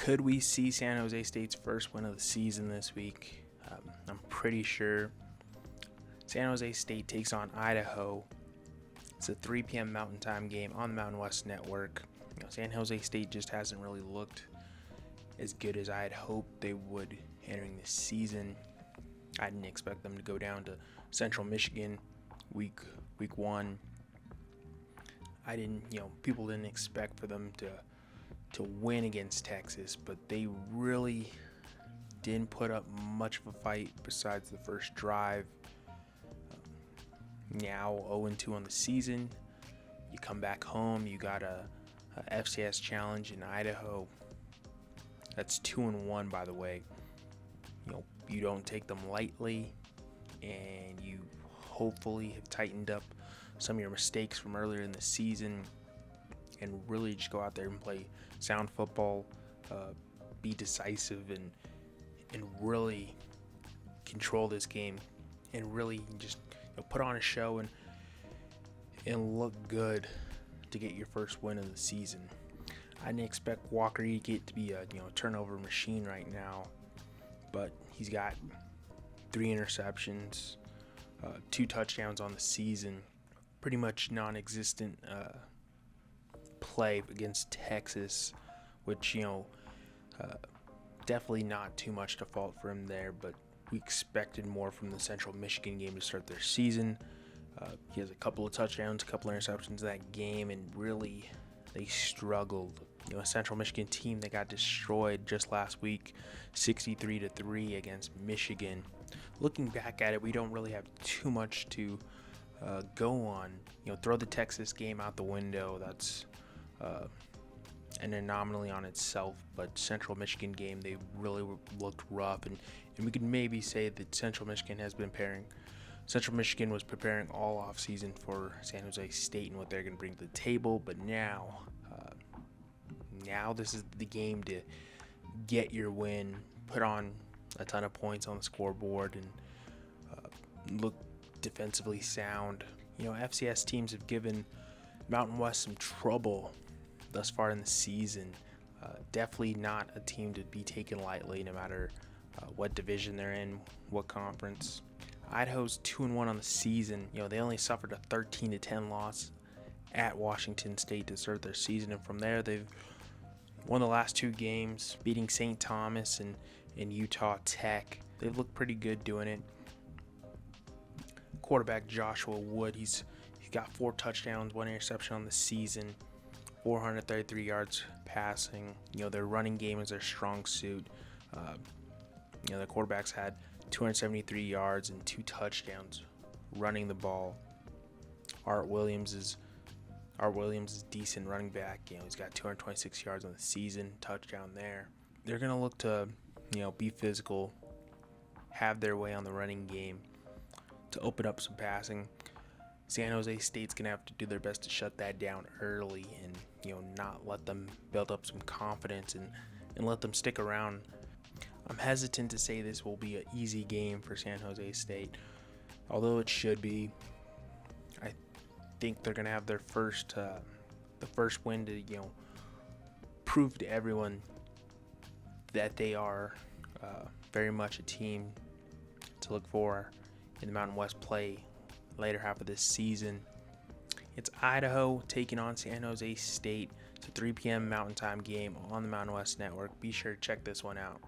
Could we see San Jose State's first win of the season this week? I'm pretty sure. San Jose State takes on Idaho. It's a 3 p.m. Mountain Time game on the Mountain West Network. San Jose State just hasn't really looked as good as I had hoped they would entering this season. I didn't expect them to go down to Central Michigan week one. People didn't expect for them to win against Texas, but they really didn't put up much of a fight besides the first drive. Now 0-2 on the season. You come back home, you got a FCS challenge in Idaho. That's 2-1, by the way. You don't take them lightly, and you hopefully have tightened up some of your mistakes from earlier in the season and really just go out there and play sound football, be decisive, and really control this game, and really just put on a show and look good to get your first win of the season. I didn't expect Walker Eaket to be a turnover machine right now, but he's got 3 interceptions, 2 touchdowns on the season, pretty much non-existent play against Texas, which definitely not too much to fault for him there, but we expected more from the Central Michigan game to start their season. He has a couple of touchdowns, a couple of interceptions that game, and really they struggled. A Central Michigan team that got destroyed just last week, 63-3 against Michigan. Looking back at it, we don't really have too much to go on. Throw the Texas game out the window. That's an anomaly on itself. But Central Michigan game, they really looked rough, and we could maybe say that Central Michigan was preparing all offseason for San Jose State and what they're going to bring to the table. But now this is the game to get your win, put on a ton of points on the scoreboard, and look defensively sound. FCS teams have given Mountain West some trouble thus far in the season. Definitely not a team to be taken lightly, no matter what division they're in, what conference. Idaho's 2-1 on the season. They only suffered a 13-10 loss at Washington State to start their season, and from there they've won the last 2 games, beating St. Thomas and Utah Tech. They've looked pretty good doing it. Quarterback Joshua Wood, he's got 4 touchdowns, 1 interception on the season, 433 yards passing. Their running game is their strong suit. The quarterbacks had 273 yards and 2 touchdowns running the ball. Art Williams is decent running back. He's got 226 yards on the season, touchdown there. They're going to look to, be physical, have their way on the running game to open up some passing. San Jose State's going to have to do their best to shut that down early and, not let them build up some confidence and let them stick around. I'm hesitant to say this will be an easy game for San Jose State, although it should be. I think they're going to have their first win to, prove to everyone that they are very much a team to look for in the Mountain West play later half of this season. It's Idaho taking on San Jose State. It's a 3 p.m. Mountain Time game on the Mountain West Network. Be sure to check this one out.